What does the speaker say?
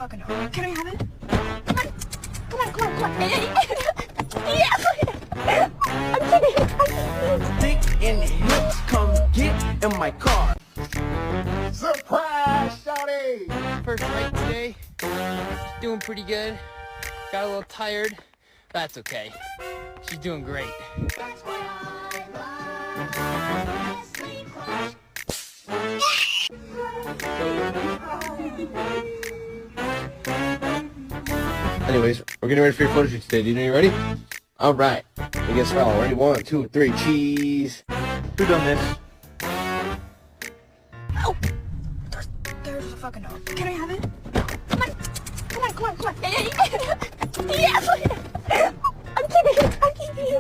fucking hard. Can I have it? Come on. Come on, come on, come on. Yes! I'm kidding. Dick in the hips, come get in my car. Surprise, shawty! First right today, doing pretty good. Got a little tired, that's okay. She's doing great. Anyways, we're getting ready for your photo shoot today. Do you know you're ready? All right. I guess we're all ready. 1, 2, 3, cheese. Who done this? Oh! There's a fucking dog. Can I have it? Come on. Come on, come on, come on. Yes! I'm kidding. I'm kidding.